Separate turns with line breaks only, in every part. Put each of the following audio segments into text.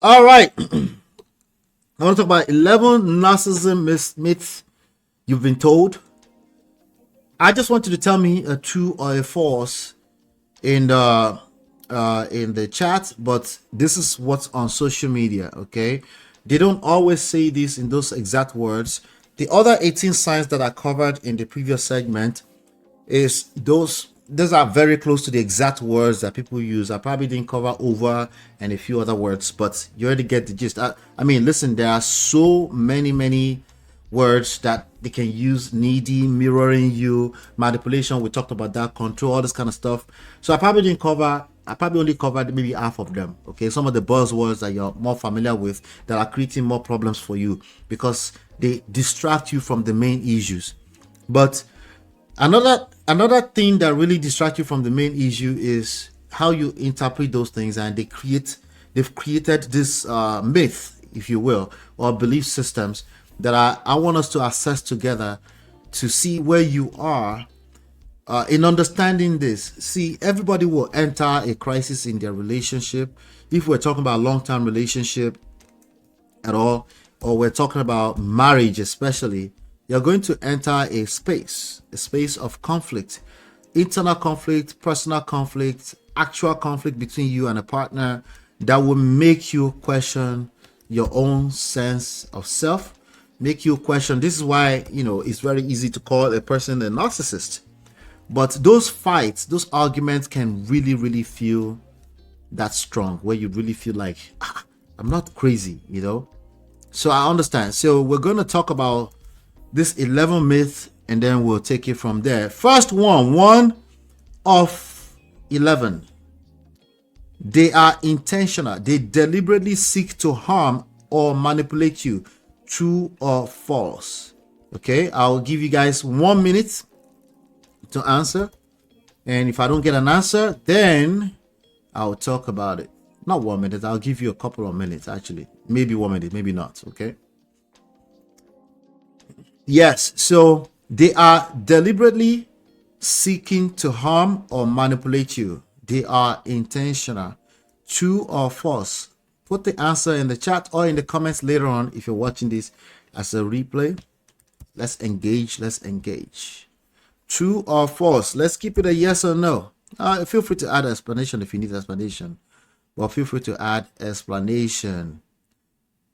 All right. I want to talk about 11 narcissism myths you've been told. I just want you to tell me a true or a false in the chat, but this is what's on social media, okay? They don't always say this in those exact words. The other 18 signs that I covered in the previous segment is those are very close to the exact words that people use. I probably didn't cover over and a few other words, but you already get the gist. I mean, listen, there are so many words that they can use: needy, mirroring you, manipulation. We talked about that, control, all this kind of stuff. So I probably only covered maybe half of them. Okay, some of the buzzwords that you're more familiar with that are creating more problems for you because they distract you from the main issues. But another thing that really distracts you from the main issue is how you interpret those things, and they've created this myth, if you will, or belief systems that I want us to assess together to see where you are in understanding this. See, everybody will enter a crisis in their relationship. If we're talking about long-term relationship at all, or we're talking about marriage especially, you're going to enter a space of conflict, internal conflict, personal conflict, actual conflict between you and a partner that will make you question your own sense of self, make you question. This is why, it's very easy to call a person a narcissist. But those fights, those arguments can really feel that strong, where you really feel like, I'm not crazy. So I understand. So we're going to talk about this 11 myth, and then we'll take it from there. First one of 11. They are intentional. They deliberately seek to harm or manipulate you. True or false? Okay, I'll give you guys 1 minute to answer. And if I don't get an answer, then I'll talk about it. Not 1 minute. I'll give you a couple of minutes, actually. Maybe 1 minute, maybe not. Okay. Yes, so they are deliberately seeking to harm or manipulate you. They are intentional. True or false? Put the answer in the chat or in the comments later on if you're watching this as a replay. Let's engage. True or false? Let's keep it a yes or no. Feel free to add explanation if you need explanation. Well, feel free to add explanation.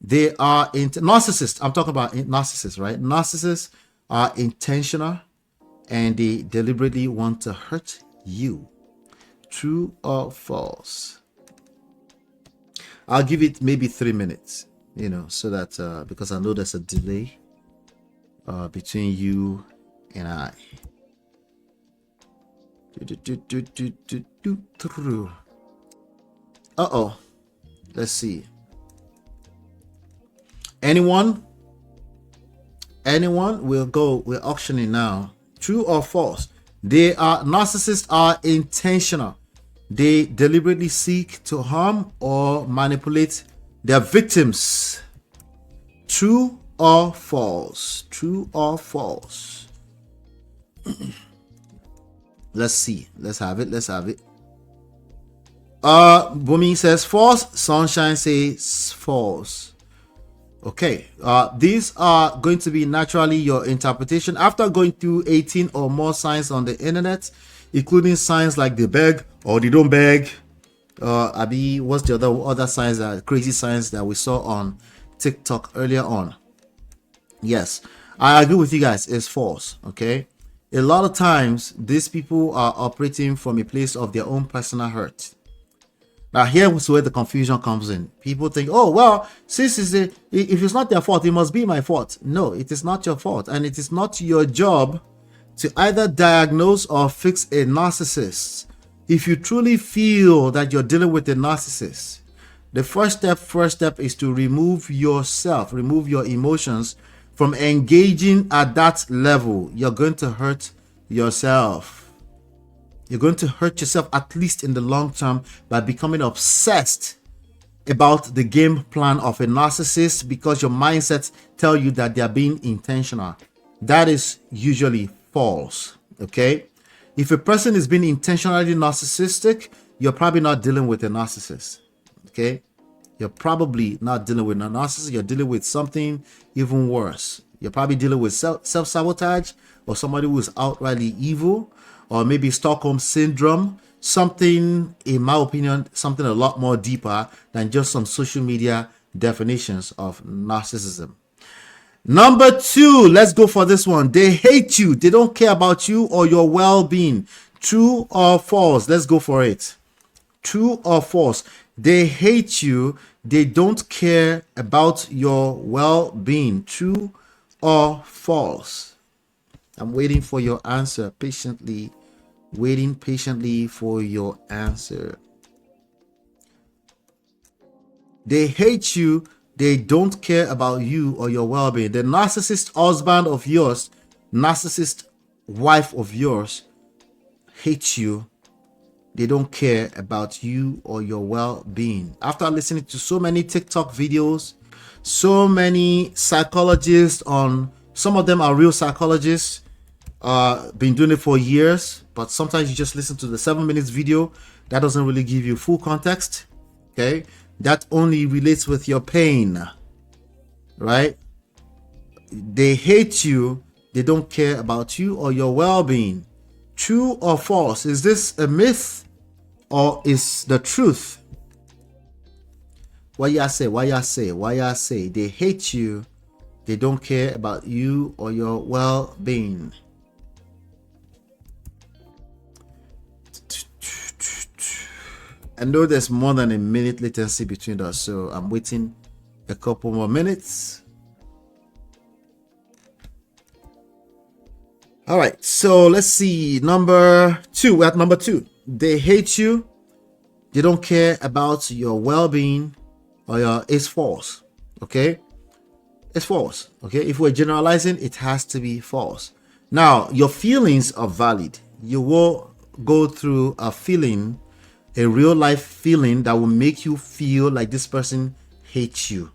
They are narcissists. I'm talking about narcissists, right? Narcissists are intentional and they deliberately want to hurt you. True or false? I'll give it maybe 3 minutes, so that because I know there's a delay between you and I. Let's see. Anyone? We're auctioning now. True or false? Narcissists are intentional. They deliberately seek to harm or manipulate their victims. True or false? True or false? Let's see. Let's have it. Bumi says false. Sunshine says false. Okay, these are going to be naturally your interpretation after going through 18 or more signs on the internet, including signs like they beg or they don't beg. What's the other signs, crazy signs that we saw on TikTok earlier on? Yes, I agree with you guys. It's false. Okay, a lot of times these people are operating from a place of their own personal hurt. Now here's where the confusion comes in. People think, oh, well, if it's not their fault, it must be my fault. No, it is not your fault. And it is not your job to either diagnose or fix a narcissist. If you truly feel that you're dealing with a narcissist, the first step is to remove yourself, remove your emotions from engaging at that level. You're going to hurt yourself. You're going to hurt yourself, at least in the long term, by becoming obsessed about the game plan of a narcissist because your mindset tell you that they are being intentional. That is usually false. Okay, if a person is being intentionally narcissistic, you're probably not dealing with a narcissist. Okay, you're probably not dealing with a narcissist. You're dealing with something even worse. You're probably dealing with self-sabotage, or somebody who is outrightly evil, or maybe Stockholm syndrome. Something, in my opinion, something a lot more deeper than just some social media definitions of narcissism. Number 2, let's go for this one. They hate you. They don't care about you or your well-being. True or false? Let's go for it. True or false? They hate you. They don't care about your well-being. True or false? I'm waiting for your answer patiently. Waiting patiently for your answer. They hate you. They don't care about you or your well-being. The narcissist husband of yours, narcissist wife of yours, hates you. They don't care about you or your well-being. After listening to so many TikTok videos, so many psychologists on, some of them are real psychologists, been doing it for years, but sometimes you just listen to the 7 minutes video. That doesn't really give you full context. Okay, that only relates with your pain, right? They hate you. They don't care about you or your well-being. True or false? Is this a myth or is the truth? Why y'all say? Why y'all say? Why y'all say? They hate you. They don't care about you or your well-being. I know there's more than a minute latency between us, so I'm waiting a couple more minutes. All right, so let's see. Number 2, we're at number 2. They hate you. They don't care about your well-being or your, it's false. Okay, it's false. Okay, if we're generalizing, it has to be false. Now, your feelings are valid. You will go through a feeling, a real life feeling that will make you feel like this person hates you.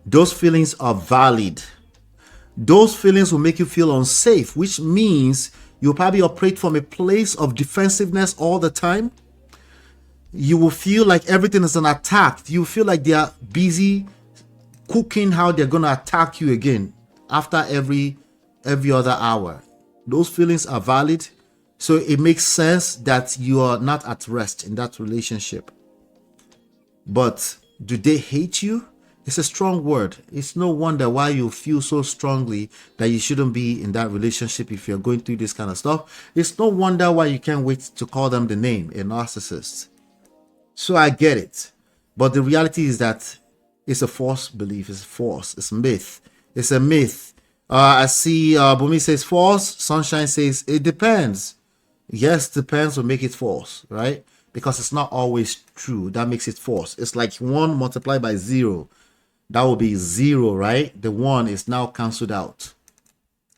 Those feelings are valid. Those feelings will make you feel unsafe, which means you'll probably operate from a place of defensiveness all the time. You will feel like everything is an attack. You feel like they are busy cooking how they're going to attack you again after every other hour. Those feelings are valid. So it makes sense that you are not at rest in that relationship. But do they hate you? It's a strong word. It's no wonder why you feel so strongly that you shouldn't be in that relationship if you're going through this kind of stuff. It's no wonder why you can't wait to call them the name, a narcissist. So I get it. But the reality is that it's a false belief. It's false. It's myth. It's a myth. I see Bumi says false. Sunshine says it depends. Yes, depends will make it false, right? Because it's not always true. That makes it false. It's like 1 multiplied by 0. That will be 0, right? The 1 is now cancelled out.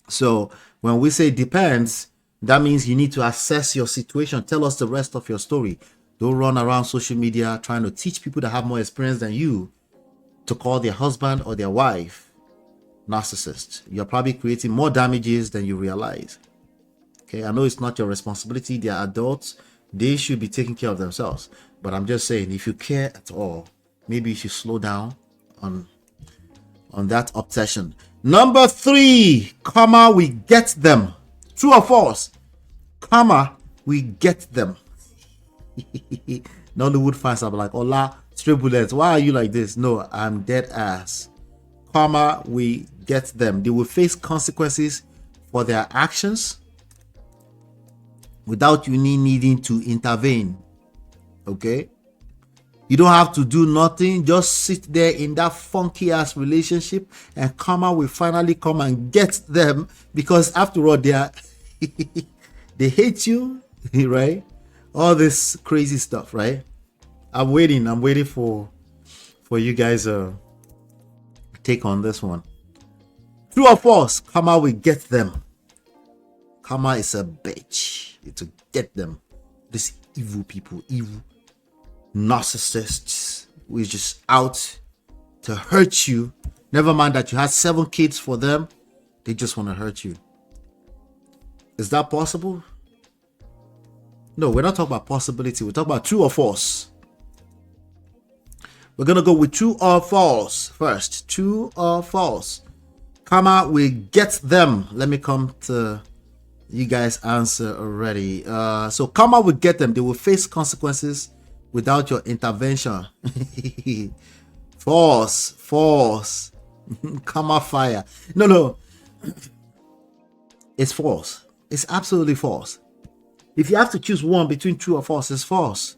So when we say depends, that means you need to assess your situation. Tell us the rest of your story. Don't run around social media trying to teach people that have more experience than you to call their husband or their wife narcissist. You're probably creating more damages than you realize. Okay, I know it's not your responsibility. They are adults. They should be taking care of themselves. But I'm just saying, if you care at all, maybe you should slow down on that obsession. Number 3, karma, we get them. True or false? Karma, we get them. Nollywood fans are like, Ola, straight bullets. Why are you like this? No, I'm dead ass. Karma, we get them. They will face consequences for their actions without you needing to intervene. Okay, you don't have to do nothing. Just sit there in that funky ass relationship and karma will finally come and get them, because after all, they are they hate you, right? All this crazy stuff, right? I'm waiting for you guys take on this one. True or false? Karma will get them. Karma is a bitch. It's to get them. These evil people, evil narcissists who is just out to hurt you. Never mind that you had 7 kids for them. They just want to hurt you. Is that possible? No, we're not talking about possibility. We're talking about true or false. We're gonna go with true or false first. True or false? Karma will get them. Let me come to you guys answer already. So karma will get them. They will face consequences without your intervention. False. False. Karma fire. No. It's false. It's absolutely false. If you have to choose one between true or false, it's false.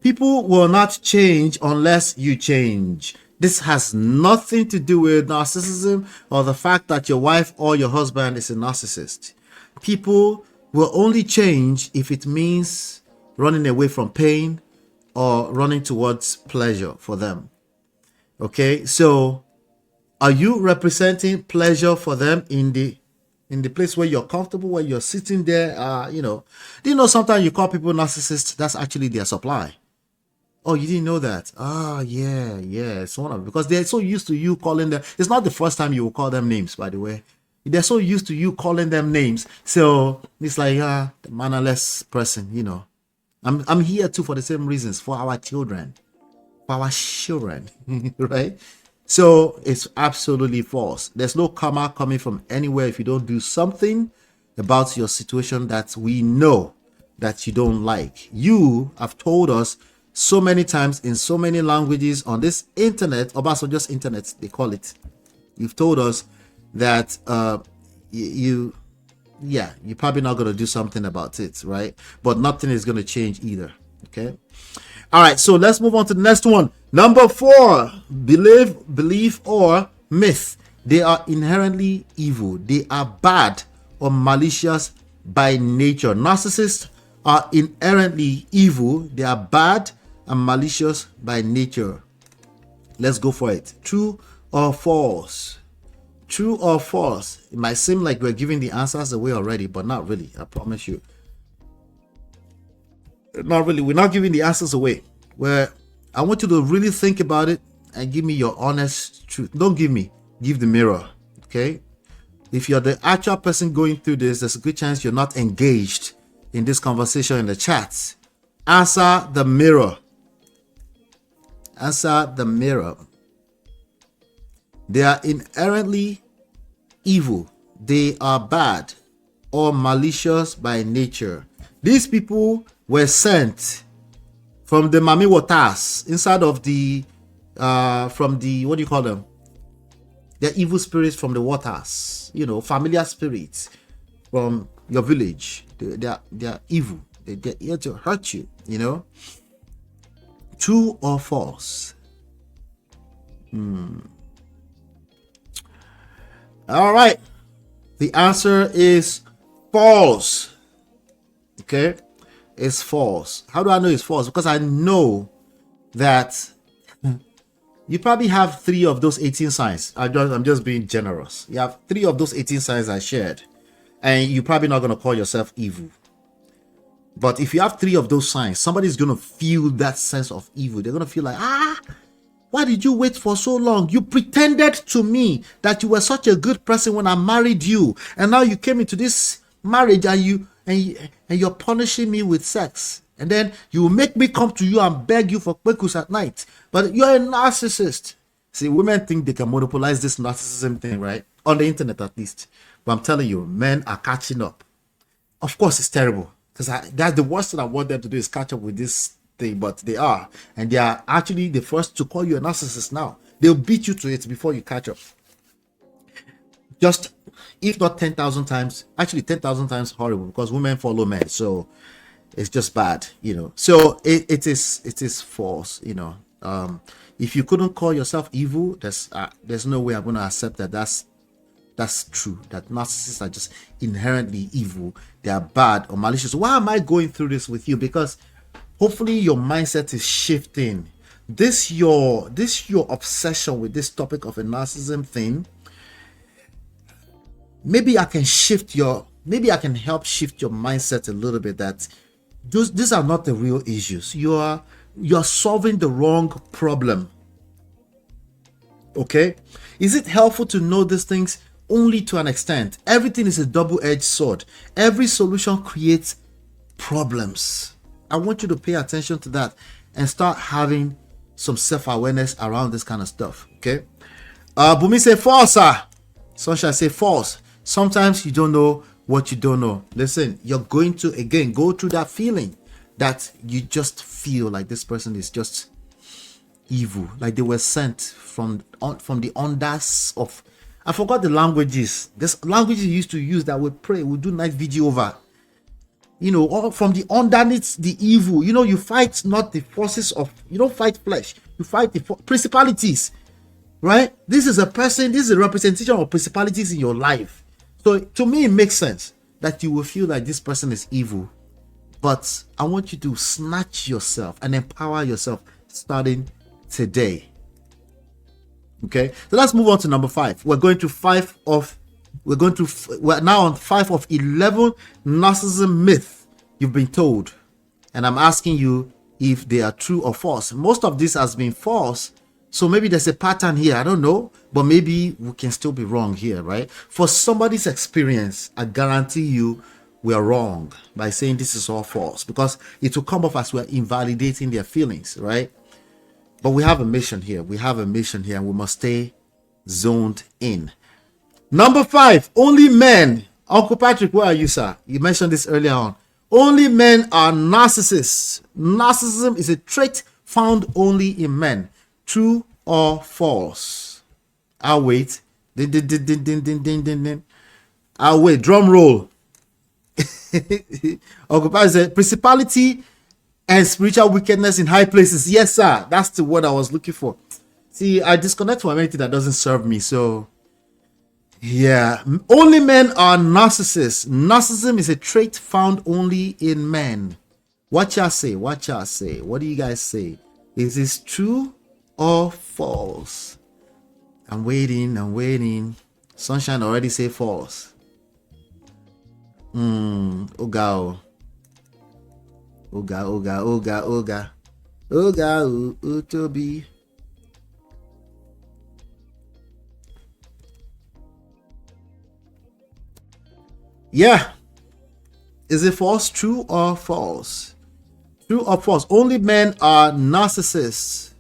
People will not change unless you change. This has nothing to do with narcissism or the fact that your wife or your husband is a narcissist. People will only change if it means running away from pain or running towards pleasure for them. Okay, so are you representing pleasure for them in the place where you're comfortable, where you're sitting there? Do you know sometimes you call people narcissists? That's actually their supply. Oh, you didn't know that? Yeah. It's one of, because they're so used to you calling them. It's not the first time you will call them names, by the way. They're so used to you calling them names. So it's like, the mannerless person, I'm here too for the same reasons, for our children, right? So it's absolutely false. There's no karma coming from anywhere if you don't do something about your situation that we know that you don't like. You have told us so many times in so many languages on this internet, or also just internet, they call it. You've told us that you're probably not going to do something about it, right? But nothing is going to change either. Okay. All right. So let's move on to the next one. Number 4, belief or myth. They are inherently evil. They are bad or malicious by nature. Narcissists are inherently evil. They are bad and malicious by nature. Let's go for it. True or false? True or false? It might seem like we're giving the answers away already, but not really. I promise you. Not really. We're not giving the answers away. I want you to really think about it and give me your honest truth. Don't give the mirror. Okay? If you're the actual person going through this, there's a good chance you're not engaged in this conversation in the chat. Answer the mirror. Answer the mirror. They are inherently evil. They are bad or malicious by nature. These people were sent from the Mami waters inside of the from the, what do you call them? They're evil spirits from the waters, familiar spirits from your village. They're evil. They're here to hurt you, True or false? All right. The answer is false. Okay? It's false. How do I know it's false? Because I know that you probably have 3 of those 18 signs. I'm just being generous. You have 3 of those 18 signs I shared. And you're probably not going to call yourself evil. But if you have 3 of those signs, somebody's going to feel that sense of evil. They're going to feel like, why did you wait for so long? You pretended to me that you were such a good person when I married you. And now you came into this marriage and you're punishing me with sex. And then you will make me come to you and beg you for kwekus at night. But you're a narcissist. See, women think they can monopolize this narcissism thing, right? On the internet at least. But I'm telling you, men are catching up. Of course, it's terrible. Because that's the worst thing I want them to do is catch up with this thing. But they are. And they are actually the first to call you a narcissist now. They'll beat you to it before you catch up. Just, if not 10,000 times, actually 10,000 times horrible, because women follow men. So it's just bad, So it is false, If you couldn't call yourself evil, there's no way I'm going to accept that. That's true. That narcissists are just inherently evil. They are bad or malicious. Why am I going through this with you? Because hopefully your mindset is shifting. This your obsession with this topic of a narcissism thing. Maybe I can help shift your mindset a little bit, that these are not the real issues. You're solving the wrong problem. Okay? Is it helpful to know these things? Only to an extent. Everything is a double-edged sword. Every solution creates problems. I want you to pay attention to that and start having some self-awareness around this kind of stuff. Okay. Bumi say false, sir. Sunshine say false. Sometimes you don't know what you don't know. Listen, you're going to again go through that feeling that you just feel like this person is just evil, like they were sent from the unders of, I forgot the languages. This languages you used to use that we pray, we do night video over. You know, all from the underneath the evil. You know, you fight not the forces of, you don't fight flesh, you fight the principalities, right? This is a person, this is a representation of principalities in your life. So to me, it makes sense that you will feel like this person is evil. But I want you to snatch yourself and empower yourself starting today. Okay, so let's move on to number 5. We're now on 5 of 11 narcissism myths you've been told, and I'm asking you if they are true or false. Most of this has been false, so maybe there's a pattern here, I don't know, but maybe we can still be wrong here, right? For somebody's experience, I guarantee you we're wrong by saying this is all false, because it will come off as we're invalidating their feelings, right? But we have a mission here. And we must stay zoned in. Number 5, only men. Uncle Patrick, where are you, sir? You mentioned this earlier on. Only men are narcissists. Narcissism is a trait found only in men. True or false? I'll wait. Din, din, din, din, din, din, din, din, din. I'll wait. Drum roll. Uncle Patrick said, principality and spiritual wickedness in high places. Yes, sir. That's the word I was looking for. See, I disconnect from anything that doesn't serve me. So, yeah. Only men are narcissists. Narcissism is a trait found only in men. What y'all say? What do you guys say? Is this true or false? I'm waiting. Sunshine already say false. Oga. Utobi. Yeah. Is it false? True or false? True or false? Only men are narcissists.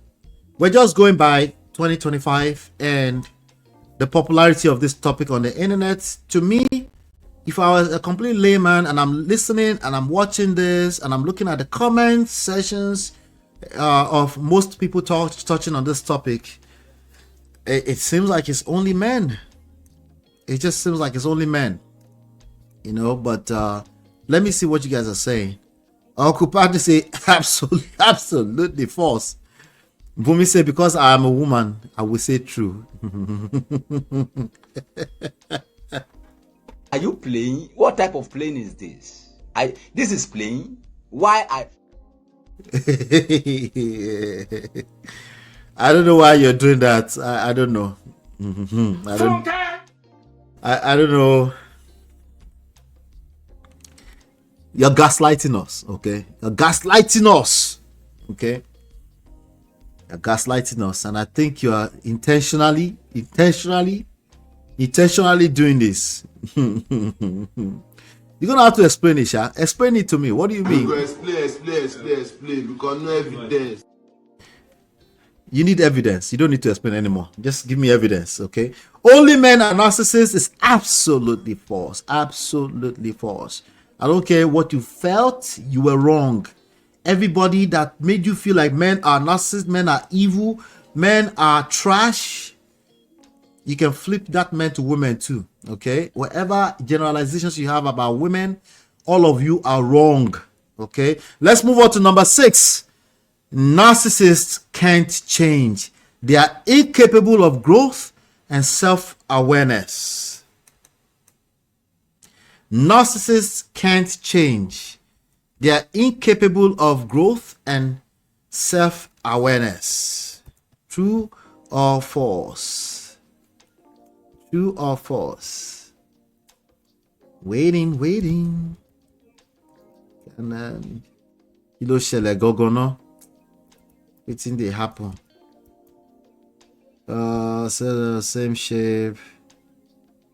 We're just going by 2025 and the popularity of this topic on the internet. To me, if I was a complete layman and I'm listening and I'm watching this and I'm looking at the comment sessions of most people touching on this topic, it seems like it's only men. It just seems like it's only men, you know. But let me see what you guys are saying. Uncle Patty say absolutely false. Bumi say because I am a woman, I will say true.
Are you playing? What type of playing is this? This is playing. Why
I don't know why you're doing that. I don't know. I don't know. You're gaslighting us, okay? You're gaslighting us, okay? You're gaslighting us, and I think you are intentionally doing this. You're gonna have to explain it, Sha. Explain it to me. What do you mean?
Explain. Because no evidence.
You need evidence. You don't need to explain anymore. Just give me evidence, okay? Only men are narcissists is absolutely false. Absolutely false. I don't care what you felt, you were wrong. Everybody that made you feel like men are narcissists, men are evil, men are trash, you can flip that man to women too, okay? Whatever generalizations you have about women, all of you are wrong, okay? Let's move on to number 6. Narcissists can't change. They are incapable of growth and self-awareness. Narcissists can't change. They are incapable of growth and self-awareness. True or false? True or false? Waiting. And then kilo shele gogono. It's in the happen. So same shape.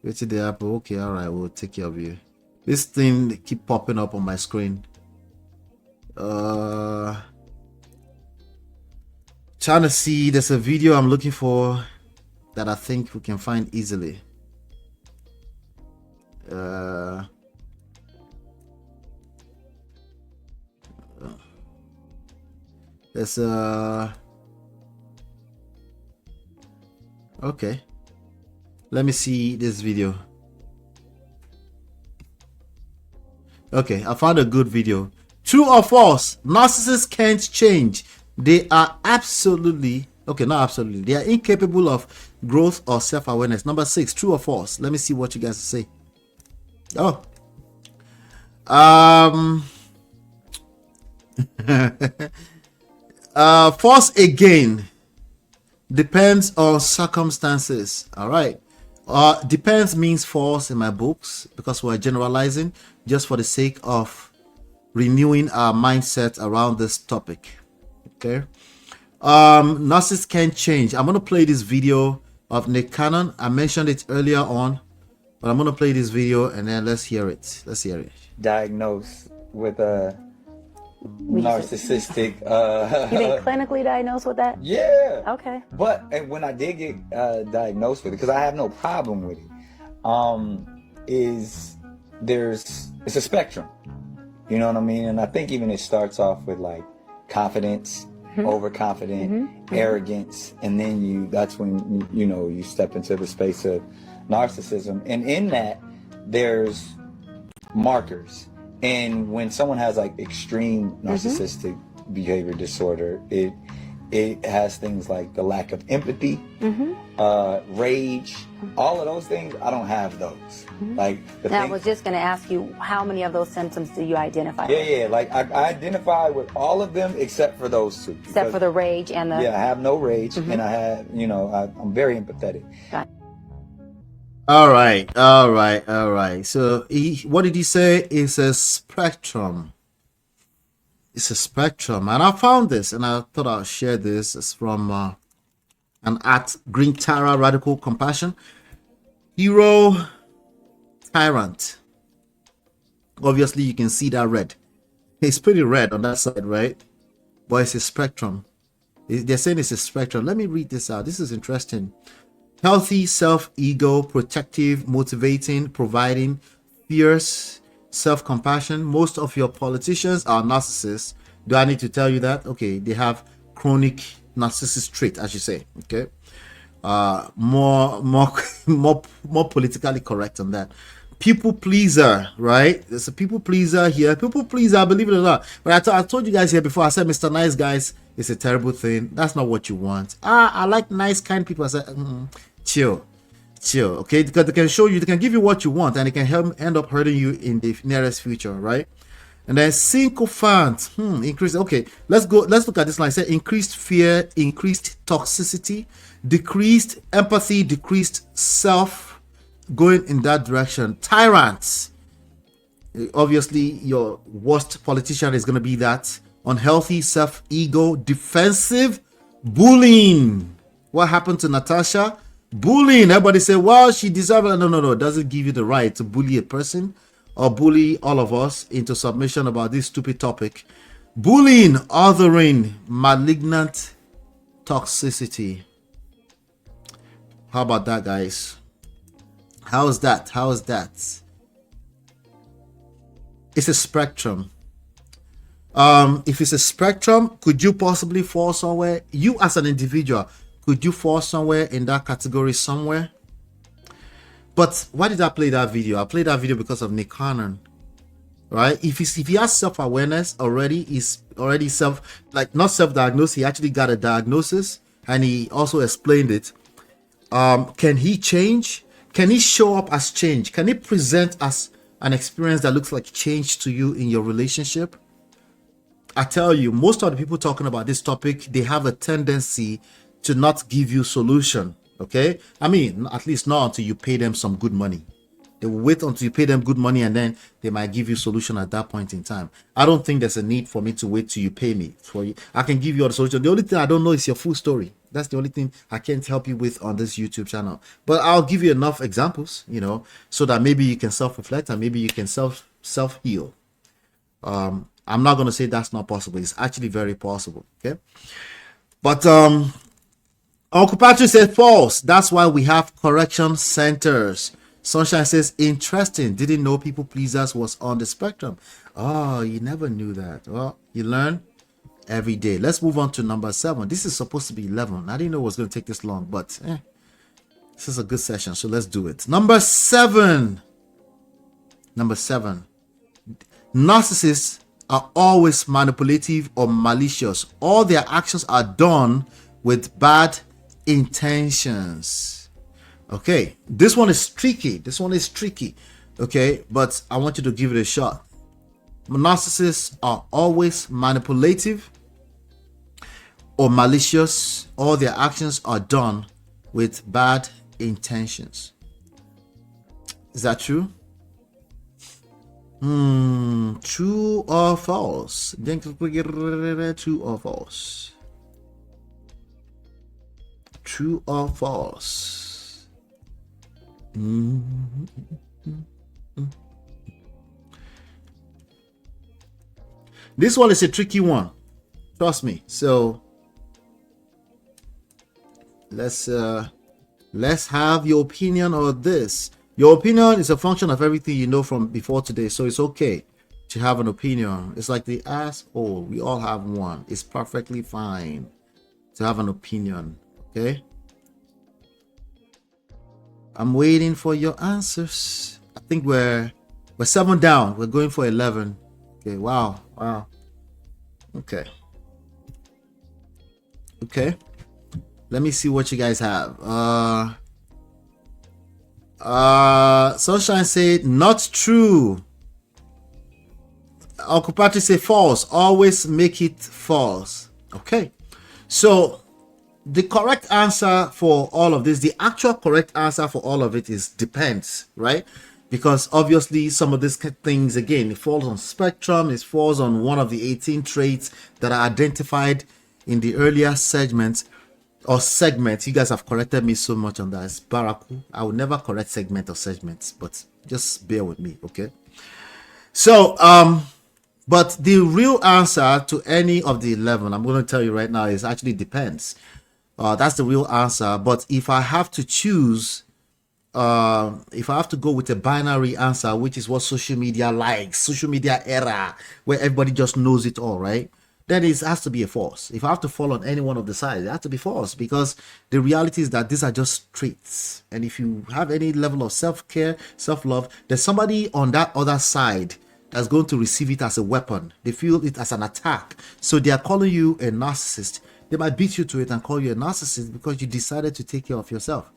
It's in the apple. Okay, all right, we'll take care of you. This thing keep popping up on my screen. Trying to see, there's a video I'm looking for that I think we can find easily. There's okay, let me see this video. Okay, I found a good video. True or false? Narcissists can't change. They are absolutely, okay, not absolutely, they are incapable of growth or self-awareness. Number 6, true or false? Let me see what you guys say. Oh, false again. Depends on circumstances. All right. Depends means false in my books because we're generalizing just for the sake of renewing our mindset around this topic. Okay. Narcissists can't change. I'm gonna play this video of Nick Cannon. I mentioned it earlier on, but I'm gonna play this video and then let's hear it. Let's hear it.
Diagnosed with a narcissistic
You think clinically diagnosed with that?
yeah.
Okay.
But and when I did get diagnosed with it, because I have no problem with it, is it's a spectrum. You know what I mean? And I think even it starts off with like confidence, overconfident, arrogance, and then that's when you step into the space of narcissism. And in that, there's markers. And when someone has like extreme narcissistic behavior disorder, it has things like the lack of empathy, rage, all of those things. I don't have those. Like
I was just going to ask you, how many of those symptoms do you identify with?
Yeah. Like I identify with all of them except for those two.
Except for the rage and the...
Yeah, I have no rage, and I have, I'm very empathetic.
Got it.
All right. So what did he say? It's a spectrum. It's a spectrum, and I found this, and I thought I'll share this. It's from an at Green Tara Radical Compassion. Hero, tyrant. Obviously, you can see that red. It's pretty red on that side, right? But it's a spectrum. They're saying it's a spectrum. Let me read this out. This is interesting. Healthy, self-ego, protective, motivating, providing, fierce, self-compassion. Most of your politicians are narcissists. Do I need to tell you that? Okay, they have chronic narcissist trait, as you say. Okay, more politically correct on that. People pleaser, right? There's a people pleaser here. People pleaser, believe it or not. But I told you guys here before. I said Mr. Nice Guys is a terrible thing. That's not what you want. I like nice, kind people. I said, chill. Okay, because they can show you, they can give you what you want, and it can help end up hurting you in the nearest future, right? And then sycophant, increase. Okay, let's look at this line. Say increased fear, increased toxicity, decreased empathy, decreased self, going in that direction. Tyrants, obviously your worst politician is going to be that. Unhealthy self-ego, defensive, bullying. What happened to Natasha? Bullying. Everybody say, well, she deserves it. No. It doesn't give you the right to bully a person or bully all of us into submission about this stupid topic. Bullying, othering, malignant toxicity. How about that, guys? How's that? It's a spectrum. If it's a spectrum, could you possibly fall somewhere? You as an individual, could you fall somewhere in that category somewhere? But why did I play that video? I played that video because of Nick Cannon, right? If he has self-awareness already, he's already not self-diagnosed. He actually got a diagnosis, and he also explained it. Can he change? Can he show up as change? Can he present as an experience that looks like change to you in your relationship? I tell you, most of the people talking about this topic, they have a tendency to not give you solution. Okay, I mean, at least not until you pay them some good money. They will wait until you pay them good money, and then they might give you solution at that point in time. I don't think there's a need for me to wait till you pay me for you. I can give you all the solution. The only thing I don't know is your full story. That's the only thing I can't help you with on this YouTube channel. But I'll give you enough examples, so that maybe you can self-reflect and maybe you can self-heal. I'm not going to say that's not possible. It's actually very possible. Okay. But Uncle Patrick said false. That's why we have correction centers. Sunshine says interesting. Didn't know people pleasers was on the spectrum. Oh, you never knew that. Well, you learn every day. Let's move on to number 7. This is supposed to be 11. I didn't know it was going to take this long, but this is a good session, so let's do it. Number 7. Narcissists are always manipulative or malicious. All their actions are done with bad intentions. Okay, this one is tricky. Okay, but I want you to give it a shot. Narcissists are always manipulative or malicious. All their actions are done with bad intentions. Is that true? True or false? True or false? True or false? This one is a tricky one. Trust me. So let's have your opinion on this. Your opinion is a function of everything you know from before today, so it's okay to have an opinion. It's like the asshole. We all have one. It's perfectly fine to have an opinion. Okay. I'm waiting for your answers. I think we're 7 down. We're going for 11. Okay. Wow. Okay. Let me see what you guys have. Sunshine said not true. Uncle Patrick said false. Always make it false. Okay. So the correct answer for all of this, the actual correct answer for all of it is depends, right? Because obviously some of these things, again, it falls on spectrum. It falls on one of the 18 traits that are identified in the earlier segments. Or segments. You guys have corrected me so much on that. It's Baraku. I will never correct segment or segments, but just bear with me, okay? So, but the real answer to any of the 11, I'm going to tell you right now, is actually depends. That's the real answer. But if I have to choose, if I have to go with a binary answer, which is what social media likes, social media era, where everybody just knows it all, right? Then it has to be a false. If I have to fall on any one of the sides, it has to be false, because the reality is that these are just traits. And if you have any level of self-care, self-love, there's somebody on that other side that's going to receive it as a weapon. They feel it as an attack. So they are calling you a narcissist. They might beat you to it and call you a narcissist because you decided to take care of yourself.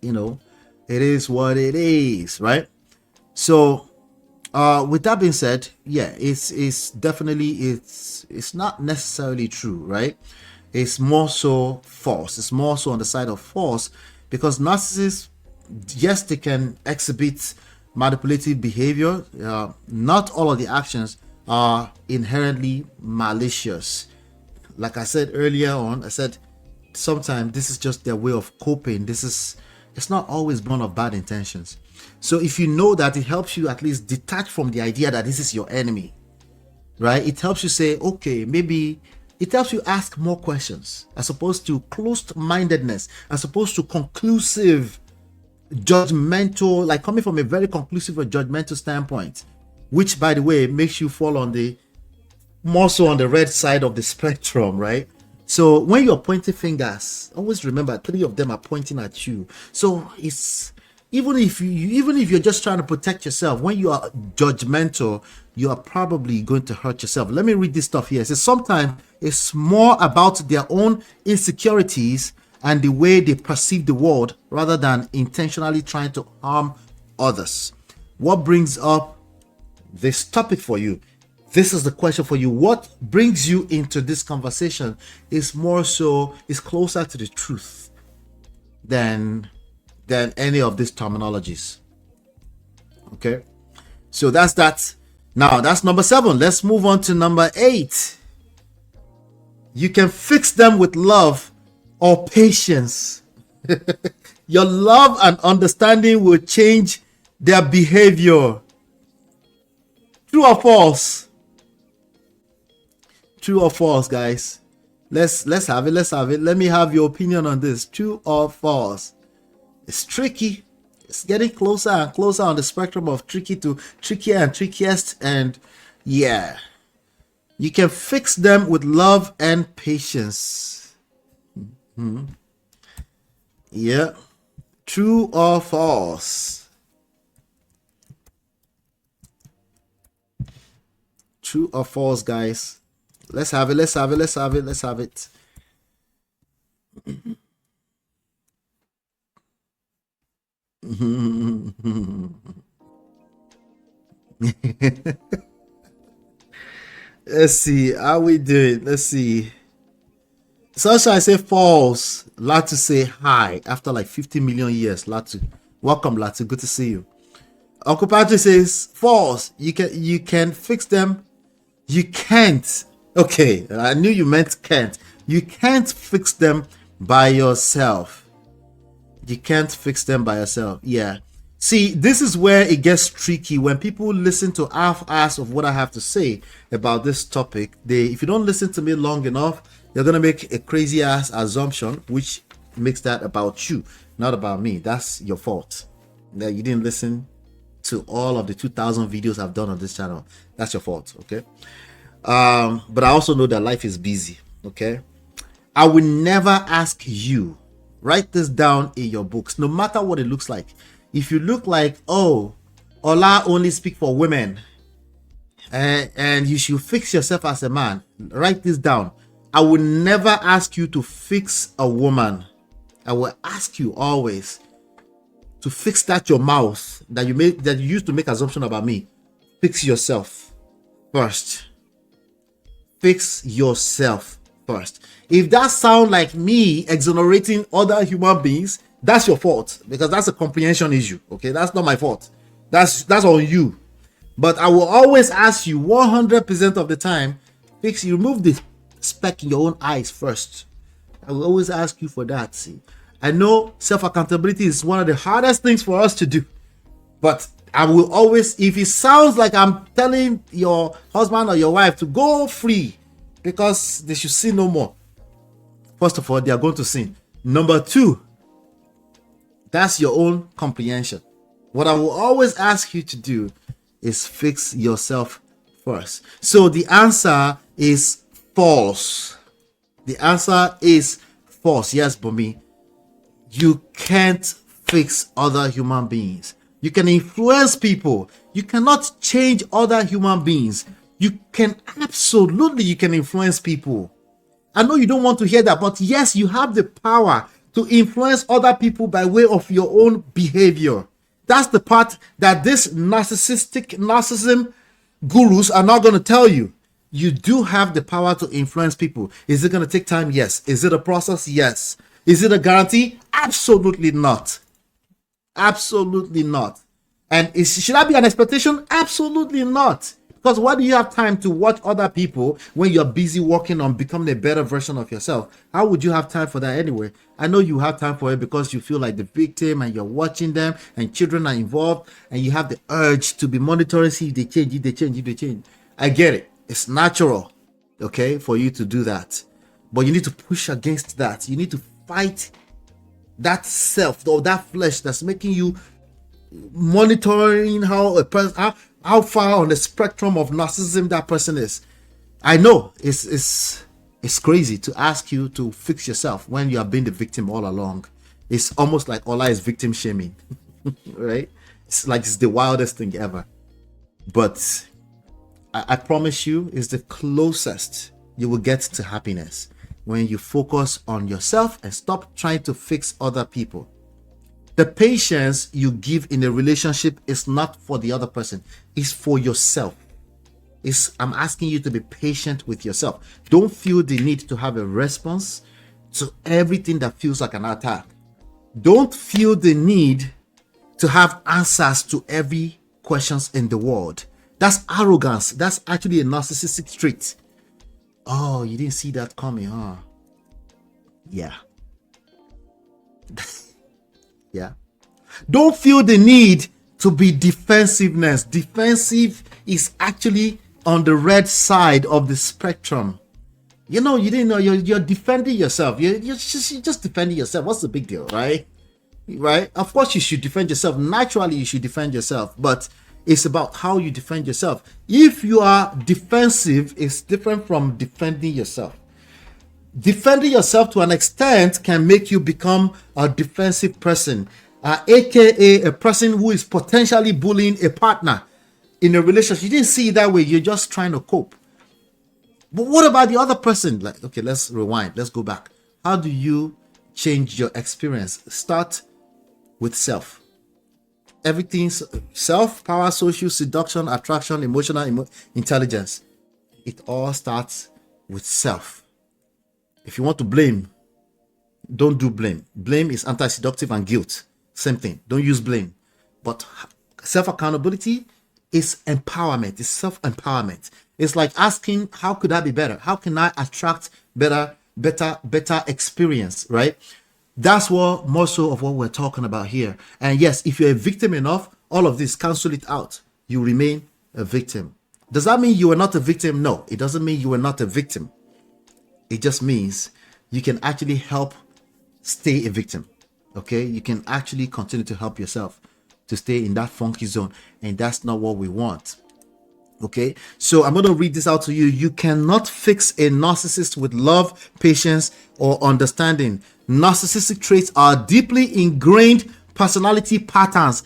You know, it is what it is, right? So with that being said, yeah, it's definitely it's not necessarily true, right? It's more so false. It's more so on the side of false, because narcissists, yes, they can exhibit manipulative behavior. Not all of the actions are inherently malicious. Like I said earlier on, I said sometimes this is just their way of coping. It's not always born of bad intentions. So if you know that, it helps you at least detach from the idea that this is your enemy, right? It helps you say, okay, maybe it helps you ask more questions as opposed to closed-mindedness, as opposed to conclusive, judgmental, like coming from a very conclusive or judgmental standpoint, which, by the way, makes you fall on the more so on the red side of the spectrum, right? So when you're pointing fingers, always remember 3 of them are pointing at you. So it's even if you're just trying to protect yourself, when you are judgmental, you are probably going to hurt yourself. Let me read this stuff here. It says sometimes it's more about their own insecurities and the way they perceive the world rather than intentionally trying to harm others. What brings up this topic for you? This is the question for you. What brings you into this conversation is closer to the truth than any of these terminologies. Okay, so that's that. Now that's number 7. Let's move on to number 8. You can fix them with love or patience. Your love and understanding will change their behavior. True or false? True or false, guys? Let's have it. Let's have it. Let me have your opinion on this. True or false? It's tricky. It's getting closer and closer on the spectrum of tricky to trickier and trickiest. And yeah, you can fix them with love and patience. Yeah. True or false? True or false, guys? Let's have it. Let's have it. Let's have it. Let's have it. Let's see how we do it. Let's see. Sunshine say false. Latu say hi after like 50 million years. Latu, welcome, Latu. Good to see you. Uncle Patrick says false. You can fix them. You can't. Okay, I knew you meant can't. You can't fix them by yourself. You can't fix them by yourself. Yeah. See, this is where it gets tricky when people listen to half-ass of what I have to say about this topic. If you don't listen to me long enough, you're gonna make a crazy ass assumption, which makes that about you, not about me. That's your fault. That you didn't listen to all of the 2,000 videos I've done on this channel. That's your fault. Okay. But I also know that life is busy. Okay. I will never ask you. Write this down in your books, no matter what it looks like. If you look like, oh, Ola only speak for women, and you should fix yourself as a man, write this down. I will never ask you to fix a woman. I will ask you always to fix that your mouth that you used to make assumption about me. Fix yourself first. Fix yourself first. If that sounds like me exonerating other human beings, that's your fault, because that's a comprehension issue. Okay, that's not my fault. That's on you. But I will always ask you 100% of the time, remove the speck in your own eyes first. I will always ask you for that. See, I know self-accountability is one of the hardest things for us to do, but I will always, if it sounds like I'm telling your husband or your wife to go free because they should sin no more, first of all, they are going to sin. Number two, that's your own comprehension. What I will always ask you to do is fix yourself first. So the answer is false. The answer is false. Yes, Bumi. You can't fix other human beings. You can influence people. You cannot change other human beings. You can influence people. I know you don't want to hear that, but yes, you have the power to influence other people by way of your own behavior. That's the part that this narcissism gurus are not going to tell you. You do have the power to influence people. Is it going to take time? Yes. Is it a process? Yes. Is it a guarantee? Absolutely not. Absolutely not. And should that be an expectation? Absolutely not. Because why do you have time to watch other people when you're busy working on becoming a better version of yourself? How would you have time for that anyway? I know you have time for it because you feel like the victim and you're watching them and children are involved and you have the urge to be monitoring, see if they change. I get it. It's natural, okay, for you to do that. But you need to push against that. You need to fight that self or that flesh that's making you monitoring how a person, how far on the spectrum of narcissism that person is. I know it's crazy to ask you to fix yourself when you have been the victim all along. It's almost like Ola is victim shaming, right? It's like it's the wildest thing ever. But I promise you, it's the closest you will get to happiness when you focus on yourself and stop trying to fix other people. The patience you give in a relationship is not for the other person, it's for yourself. I'm asking you to be patient with yourself. Don't feel the need to have a response to everything that feels like an attack. Don't feel the need to have answers to every questions in the world. That's arrogance. That's actually a narcissistic trait. Oh, you didn't see that coming, huh? Yeah. Yeah. Don't feel the need to be defensiveness. Defensive is actually on the red side of the spectrum. You know, you didn't know you're defending yourself. You're just defending yourself. What's the big deal, right? Right? Of course, you should defend yourself. Naturally, you should defend yourself, but it's about how you defend yourself. If you are defensive, it's different from defending yourself. Defending yourself to an extent can make you become a defensive person, aka a person who is potentially bullying a partner in a relationship. You didn't see it that way. You're just trying to cope. But what about the other person? Like, okay, let's rewind. Let's go back. How do you change your experience? Start with self. Everything's self, power, social, seduction, attraction, emotional intelligence. It all starts with self. If you want to blame, don't do blame. Blame is anti-seductive and guilt. Same thing. Don't use blame. But self-accountability is empowerment. It's self-empowerment. It's like asking, how could I be better? How can I attract better experience, right? That's what more so of what we're talking about here. And yes, if you're a victim enough, all of this, cancel it out. You remain a victim. Does that mean you are not a victim? No, it doesn't mean you are not a victim. It just means you can actually help stay a victim. Okay, you can actually continue to help yourself to stay in that funky zone, and that's not what we want. Okay, so I'm going to read this out to you. You cannot fix a narcissist with love, patience, or understanding. Narcissistic traits are deeply ingrained personality patterns,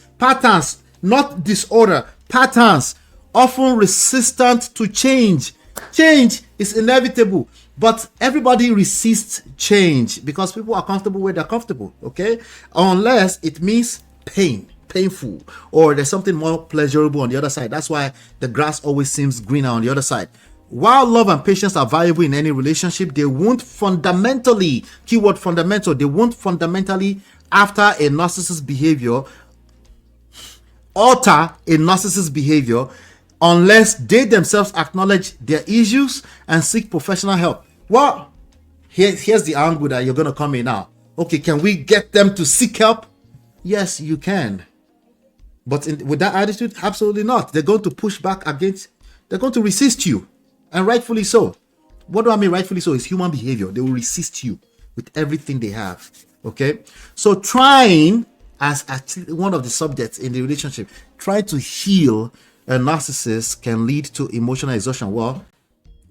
not disorder, patterns, often resistant to change. Change is inevitable, but everybody resists change because people are comfortable where they're comfortable. Okay, unless it means painful, or there's something more pleasurable on the other side. That's why the grass always seems greener on the other side. While love and patience are valuable in any relationship, they won't fundamentally, keyword fundamental, they won't fundamentally alter a narcissist's behavior unless they themselves acknowledge their issues and seek professional help. Well, here's the angle that you're going to come in now. Okay, can we get them to seek help? Yes, you can. But with that attitude, absolutely not. They're going to push back against, they're going to resist you. And rightfully so. What do I mean rightfully so? It's human behavior. They will resist you with everything they have. Okay? So trying, as actually one of the subjects in the relationship, trying to heal a narcissist can lead to emotional exhaustion. Well,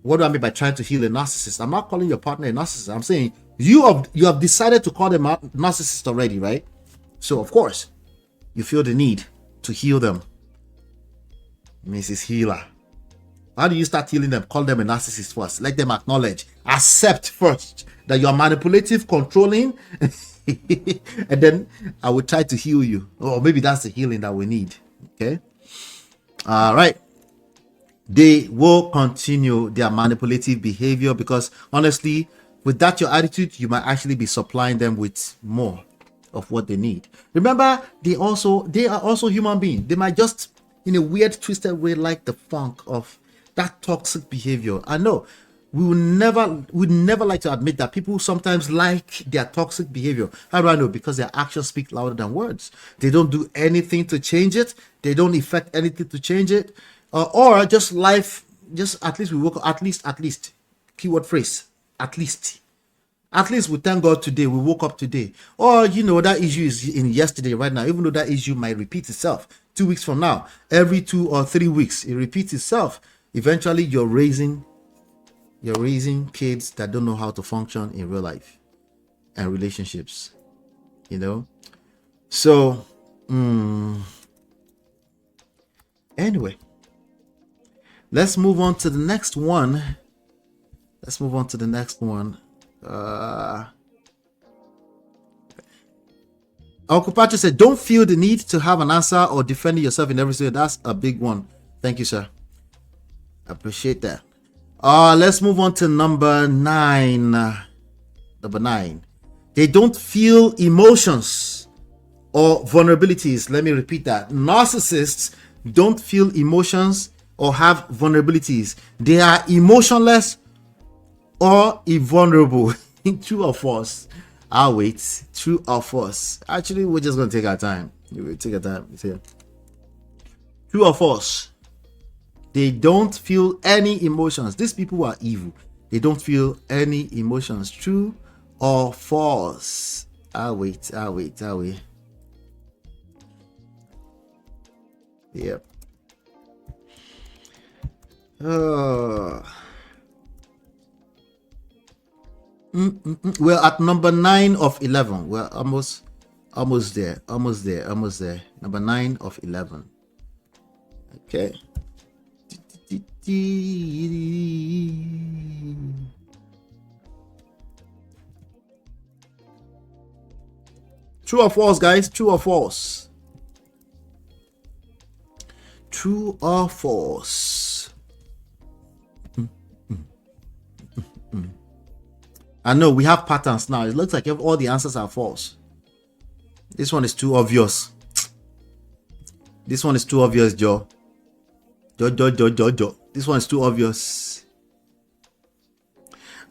what do I mean by trying to heal a narcissist? I'm not calling your partner a narcissist. I'm saying you have decided to call them a narcissist already, right? So of course, you feel the need to heal them. Mrs. Healer. How do you start healing them? Call them a narcissist first. Let them acknowledge, accept first that you are manipulative, controlling, and then I will try to heal you. Or maybe that's the healing that we need. Okay. All right. They will continue their manipulative behavior because honestly, with that your attitude, you might actually be supplying them with more of what they need. Remember, they are also human beings. They might just, in a weird, twisted way, like the funk of that toxic behavior. I know we would never like to admit that people sometimes like their toxic behavior. How do I know? Because their actions speak louder than words. They don't do anything to change it. They don't effect anything to change it. Or just life, just at least we woke up, at least, keyword phrase, at least we thank God today, we woke up today. Or, that issue is in yesterday right now, even though that issue might repeat itself 2 weeks from now, every 2 or 3 weeks, it repeats itself. Eventually, you're raising kids that don't know how to function in real life and relationships, So, anyway, let's move on to the next one. Uncle Patrick said, don't feel the need to have an answer or defending yourself in every situation. That's a big one. Thank you, sir. Appreciate that. Let's move on to number 9. Number 9. They don't feel emotions or vulnerabilities. Let me repeat that. Narcissists don't feel emotions or have vulnerabilities. They are emotionless or invulnerable. True or false? I'll wait. True or false? Actually, we're just going to take our time. We'll take our time. True or false? They don't feel any emotions. These people are evil. They don't feel any emotions. True or false? I'll wait. Yep. We're at number 9 of 11. We're almost there. Number 9 of 11. Okay. True or false, guys? True or false? True or false? I know we have patterns now. It looks like all the answers are false. This one is too obvious. This one is too obvious, Joe. Joe. This one is too obvious.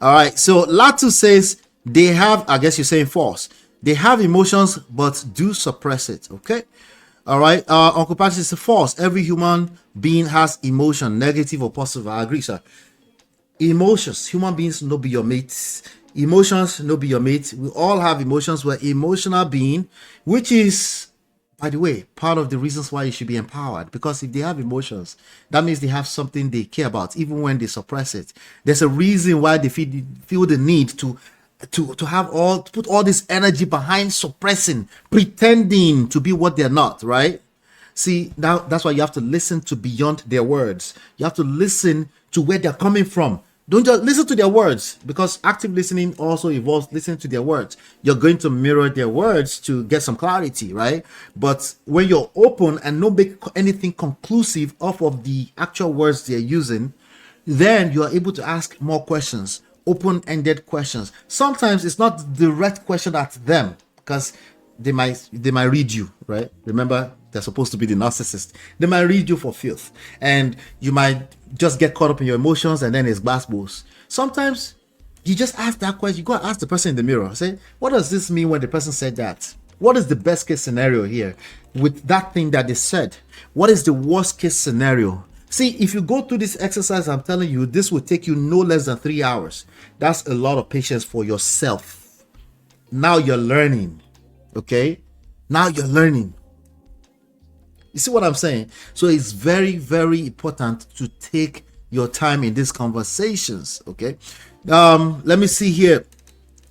All right. So Latu says they have, I guess you're saying false. They have emotions, but do suppress it. Okay. All right. Uncle Patrick says false. Every human being has emotion, negative or positive. I agree, sir. Emotions. Human beings no be your mates. Emotions no be your mate. We all have emotions. We're emotional being, which is, by the way, part of the reasons why you should be empowered. Because if they have emotions, that means they have something they care about, even when they suppress it. There's a reason why they feel the need to put all this energy behind suppressing, pretending to be what they're not, right? See, now that's why you have to listen to beyond their words. You have to listen to where they're coming from. Don't just listen to their words, because active listening also involves listening to their words. You're going to mirror their words to get some clarity, right? But when you're open and don't make anything conclusive off of the actual words they're using, then you are able to ask more questions, open-ended questions. Sometimes it's not direct question at them, because they might read you, right? Remember, they're supposed to be the narcissist. They might read you for filth, and you might just get caught up in your emotions, and then it's basketballs. Sometimes you just ask that question. You go and ask the person in the mirror, say, what does this mean when the person said that? What is the best case scenario here with that thing that they said? What is the worst case scenario? See, if you go through this exercise, I'm telling you, this will take you no less than 3 hours. That's a lot of patience for yourself. Now you're learning. Okay? Now you're learning. You see what I'm saying? So it's very, very important to take your time in these conversations. Okay. Let me see here.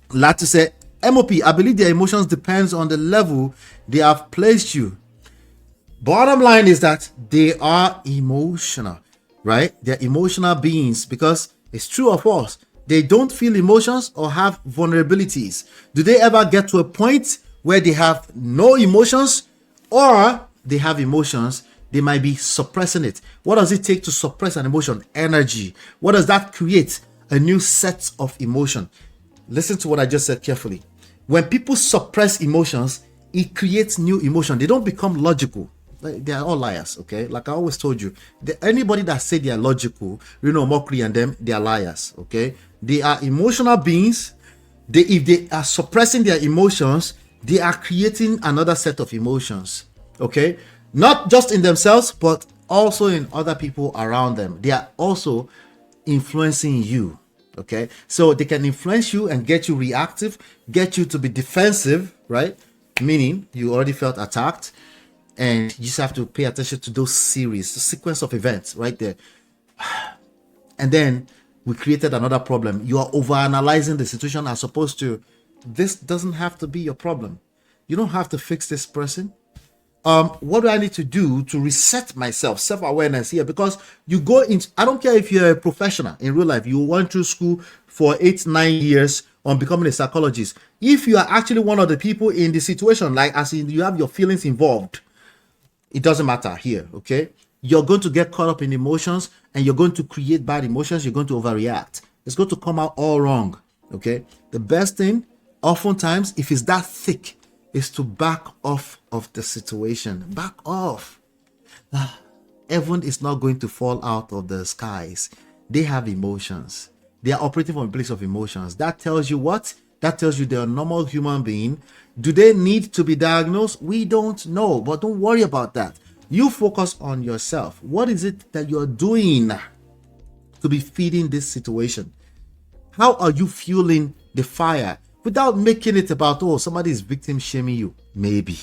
Latu say, MOP, I believe their emotions depends on the level they have placed you. Bottom line is that they are emotional, right? They're emotional beings, because it's true or false. They don't feel emotions or have vulnerabilities. Do they ever get to a point where they have no emotions, or they have emotions, they might be suppressing it? What does it take to suppress an emotion? Energy. What does that create? A new set of emotion. Listen to what I just said carefully. When people suppress emotions, it creates new emotion. They don't become logical. They are all liars, okay? Like I always told you, anybody that say they are logical, mockery and them, they are liars, okay? They are emotional beings. If they are suppressing their emotions, they are creating another set of emotions. Okay, not just in themselves, but also in other people around them. They are also influencing you. Okay, so they can influence you and get you reactive, get you to be defensive, right? Meaning you already felt attacked, and you just have to pay attention to those series, the sequence of events right there. And then we created another problem. You are overanalyzing the situation as opposed to, this doesn't have to be your problem. You don't have to fix this person. What do I need to do to reset myself? Self-awareness here, because you go in. I don't care if you're a professional in real life. You went through school for 8-9 years on becoming a psychologist. If you are actually one of the people in the situation, like as in you have your feelings involved, it doesn't matter here. Okay, you're going to get caught up in emotions, and you're going to create bad emotions. You're going to overreact. It's going to come out all wrong. Okay, the best thing, oftentimes, if it's that thick, is to back off of the situation. Back off. Heaven is not going to fall out of the skies. They have emotions. They are operating from a place of emotions. That tells you what? That tells you they're a normal human being. Do they need to be diagnosed? We don't know, but don't worry about that. You focus on yourself. What is it that you're doing to be feeding this situation? How are you fueling the fire without making it about, oh, somebody is victim shaming you? Maybe.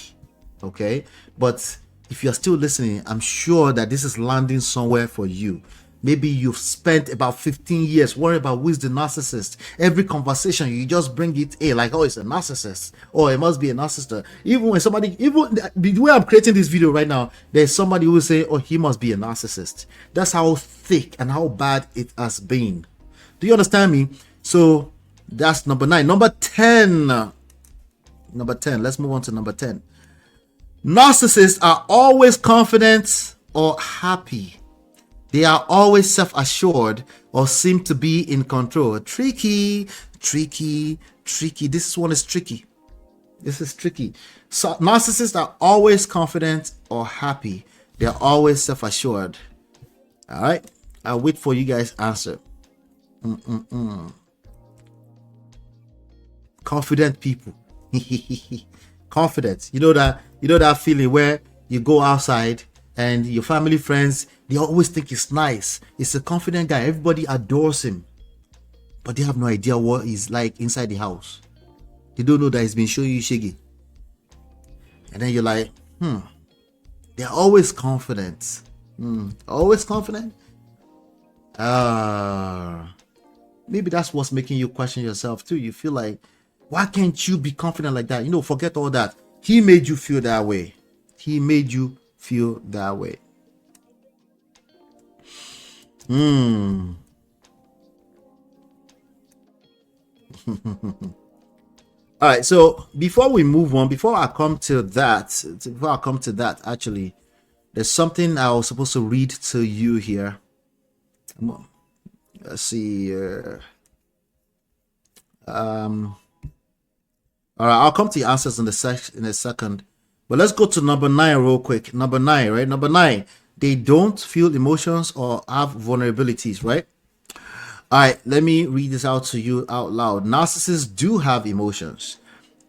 Okay. But if you're still listening, I'm sure that this is landing somewhere for you. Maybe you've spent about 15 years worrying about who is the narcissist. Every conversation, you just bring it like, oh, it's a narcissist. Or it must be a narcissist. Even when somebody, even the way I'm creating this video right now, there's somebody who will say, oh, he must be a narcissist. That's how thick and how bad it has been. Do you understand me? So that's number 9. Number 10. Number 10. Let's move on to number 10. Narcissists are always confident or happy. They are always self-assured or seem to be in control. Tricky. This one is tricky. This is tricky. So narcissists are always confident or happy. They are always self-assured. All right. I'll wait for you guys' answer. Confident people. Confident. You know that feeling where you go outside and your family friends, they always think he's nice. He's a confident guy. Everybody adores him. But they have no idea what he's like inside the house. They don't know that he's been showing you shaggy. And then you're like, they're always confident. Always confident? Maybe that's what's making you question yourself too. You feel like, why can't you be confident like that? Forget all that. He made you feel that way. He made you feel that way. All right, so before we move on, before I come to that, actually, there's something I was supposed to read to you here. Let's see. All right, I'll come to the answers in a second. But let's go to number 9 real quick. Number 9, right? Number 9, they don't feel emotions or have vulnerabilities, right? All right, let me read this out to you out loud. Narcissists do have emotions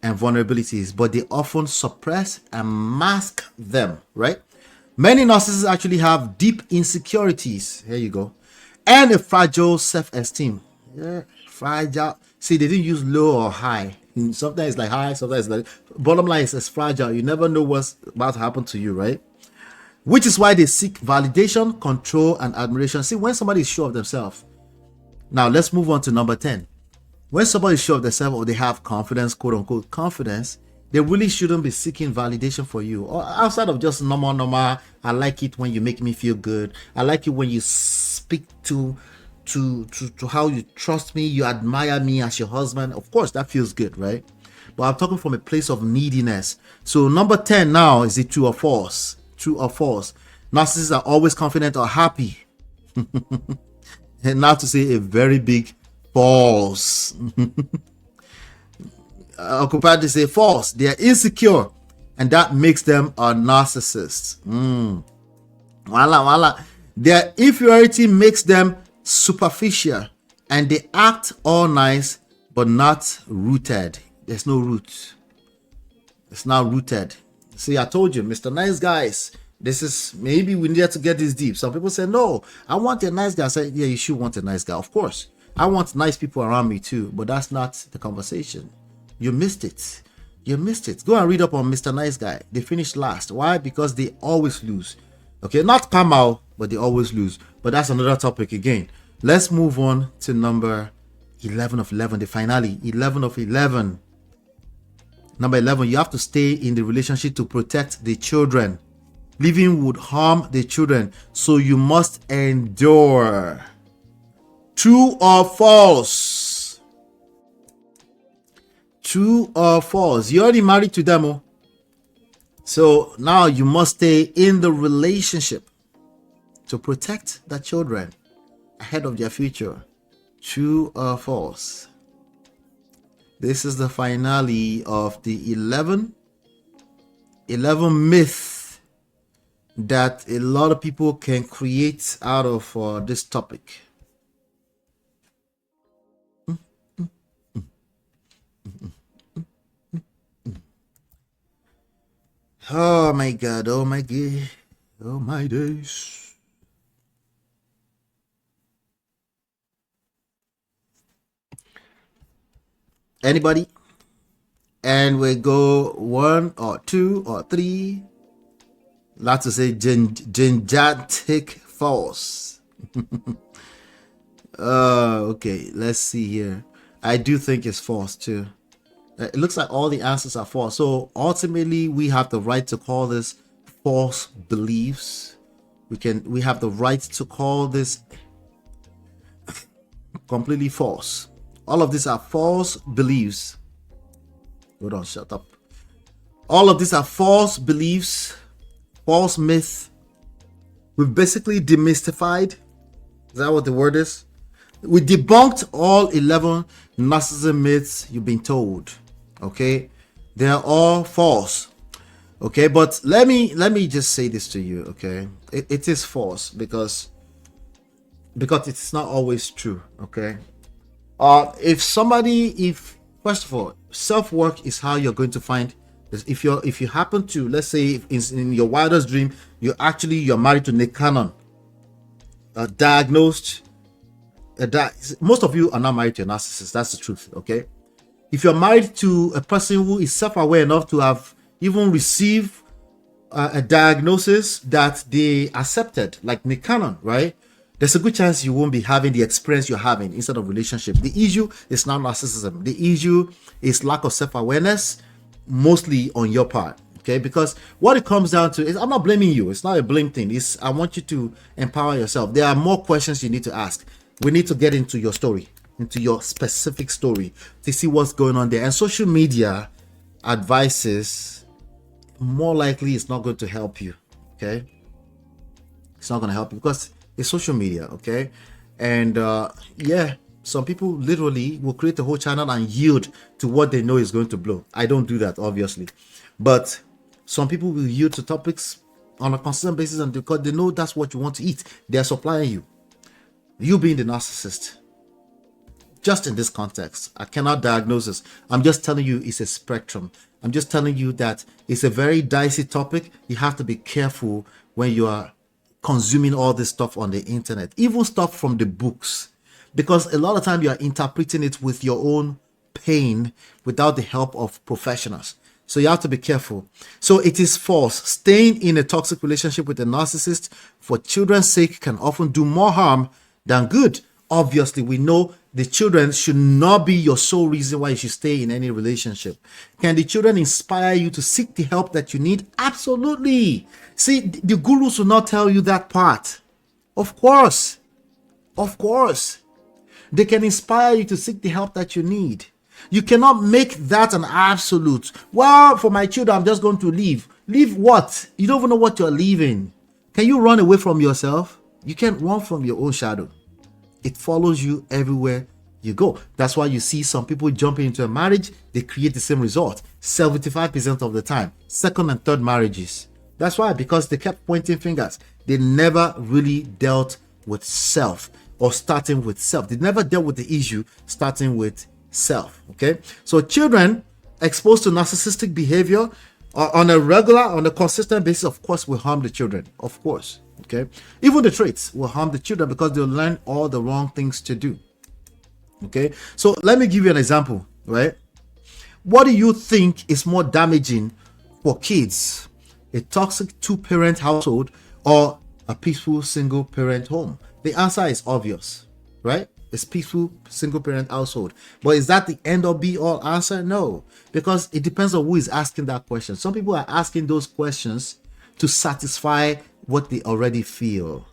and vulnerabilities, but they often suppress and mask them, right? Many narcissists actually have deep insecurities. Here you go. And a fragile self-esteem. Yeah, fragile. See, they didn't use low or high. Sometimes it's like high, sometimes it's like, bottom line is fragile. You never know what's about to happen to you, right? Which is why they seek validation, control, and admiration. See, when somebody is sure of themselves. Now, let's move on to number 10. When somebody is sure of themselves or they have confidence, quote unquote confidence, they really shouldn't be seeking validation for you. Or outside of just normal, I like it when you make me feel good. I like it when you speak to how you trust me, you admire me as your husband. Of course, that feels good, right? But I'm talking from a place of neediness. So number 10 now, is it true or false? True or false? Narcissists are always confident or happy. And now to say a very big false. Occupied to say false. They are insecure, and that makes them a narcissist. Voila. Their inferiority makes them superficial, and they act all nice but not rooted. There's no root. It's not rooted. See, I told you, Mr. Nice Guys, this is, maybe we need to get this deep. Some people say, no, I want a nice guy. I say, yeah, you should want a nice guy. Of course, I want nice people around me too, but that's not the conversation. You missed it. Go and read up on Mr. Nice Guy. They finished last. Why? Because they always lose. Okay, not come out, but they always lose. But that's another topic again. Let's move on to number 11 of 11, the finale. 11 of 11. Number 11, you have to stay in the relationship to protect the children. Leaving would harm the children, so you must endure. True or false? True or false? You're already married to them. So now you must stay in the relationship to protect the children ahead of their future. True or false? This is the finale of the 11 myth that a lot of people can create out of this topic. Oh my God, oh my God, oh my days. Anybody? And we go 1 or 2 or 3. Not to say gigantic false. Okay, let's see here. I do think it's false too. It looks like all the answers are false. So ultimately, we have the right to call this false beliefs. We have the right to call this completely false. All of these are false beliefs. Hold on, shut up. All of these are false beliefs, false myth. We've basically demystified. Is that what the word is? We debunked all 11 narcissism myths you've been told. Okay, they're all false. Okay, but let me just say this to you. Okay, it is false because it's not always true. Okay, if first of all, self-work is how you're going to find this. If you happen to, let's say in your wildest dream, you're married to Nick Cannon, diagnosed. Most of you are not married to a narcissist. That's the truth. Okay, if you're married to a person who is self-aware enough to have even received a diagnosis that they accepted, like Nick Cannon, right? There's a good chance you won't be having the experience you're having instead of relationship. The issue is not narcissism. The issue is lack of self-awareness, mostly on your part. Okay, because what it comes down to is, I'm not blaming you. It's not a blame thing. I want you to empower yourself. There are more questions you need to ask. We need to get into your story, into your specific story, to see what's going on there. And social media advices, more likely, it's not going to help you. Okay, it's not going to help you because it's social media. Okay, and yeah, some people literally will create a whole channel and yield to what they know is going to blow. I don't do that, obviously, but some people will yield to topics on a consistent basis, and because they know that's what you want to eat, they are supplying you. You being the narcissist, just in this context, I cannot diagnose this. I'm just telling you it's a spectrum. I'm just telling you that it's a very dicey topic. You have to be careful when you are consuming all this stuff on the internet, even stuff from the books, because a lot of time you are interpreting it with your own pain without the help of professionals. So you have to be careful. So it is false. Staying in a toxic relationship with a narcissist for children's sake can often do more harm than good. Obviously, we know the children should not be your sole reason why you should stay in any relationship. Can the children inspire you to seek the help that you need? Absolutely. See, the gurus will not tell you that part. Of course. Of course. They can inspire you to seek the help that you need. You cannot make that an absolute. Well, for my children, I'm just going to leave. Leave what? You don't even know what you're leaving. Can you run away from yourself? You can't run from your own shadow. It follows you everywhere you go. That's why you see some people jumping into a marriage, they create the same result 75% of the time. Second and third marriages. That's why, because they kept pointing fingers. They never really dealt with self, or starting with self. They never dealt with the issue starting with self. Okay, so children exposed to narcissistic behavior on a consistent basis, of course, will harm the children. Of course. Okay, even the traits will harm the children because they'll learn all the wrong things to do. Okay, so let me give you an example, right? What do you think is more damaging for kids? A toxic two-parent household or a peaceful single-parent home? The answer is obvious, right? It's peaceful single-parent household. But is that the end-all be-all answer? No, because it depends on who is asking that question. Some people are asking those questions to satisfy what they already feel.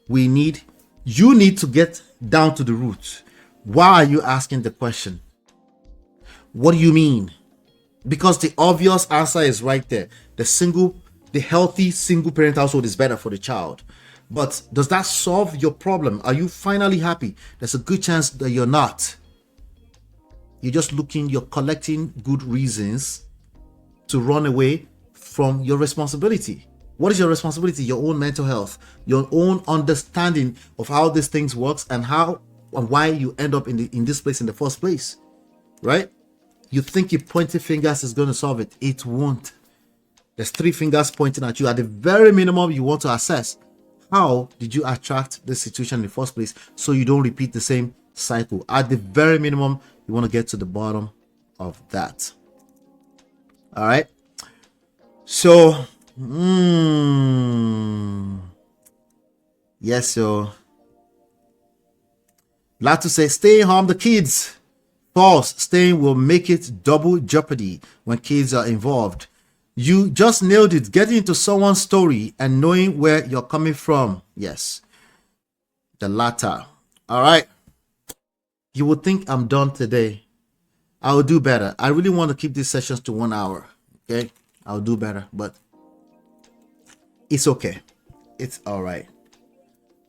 You need to get down to the root. Why are you asking the question? What do you mean? Because the obvious answer is right there. The healthy single parent household is better for the child. But does that solve your problem? Are you finally happy? There's a good chance that you're not. You're collecting good reasons to run away from your responsibility. What is your responsibility? Your own mental health, your own understanding of how these things works and how and why you end up in this place in the first place, right? You think you pointing fingers is going to solve it. It won't. There's 3 fingers pointing at you. At the very minimum, you want to assess how did you attract this situation in the first place so you don't repeat the same cycle. At the very minimum, you want to get to the bottom of that. All right. So, yes, so Latu says, staying harm the kids. False. Staying will make it double jeopardy when kids are involved. You just nailed it. Getting into someone's story and knowing where you're coming from. Yes. The latter. All right. You would think I'm done today. I will do better. I really want to keep these sessions to 1 hour. Okay. I'll do better, but it's okay. It's all right.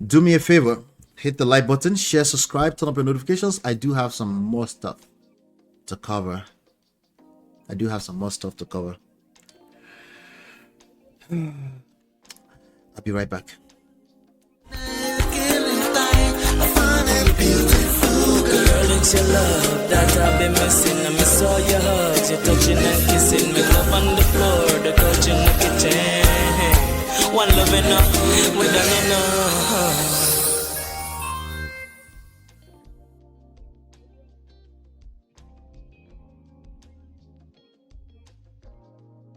Do me a favor. Hit the like button, share, subscribe, turn up your notifications. I do have some more stuff to cover. I'll be right back.
Girl, it's your love that I've been missing. I miss all your hugs, your touching and kissing. Make love on the floor, the couch in the kitchen. One love enough, we done enough.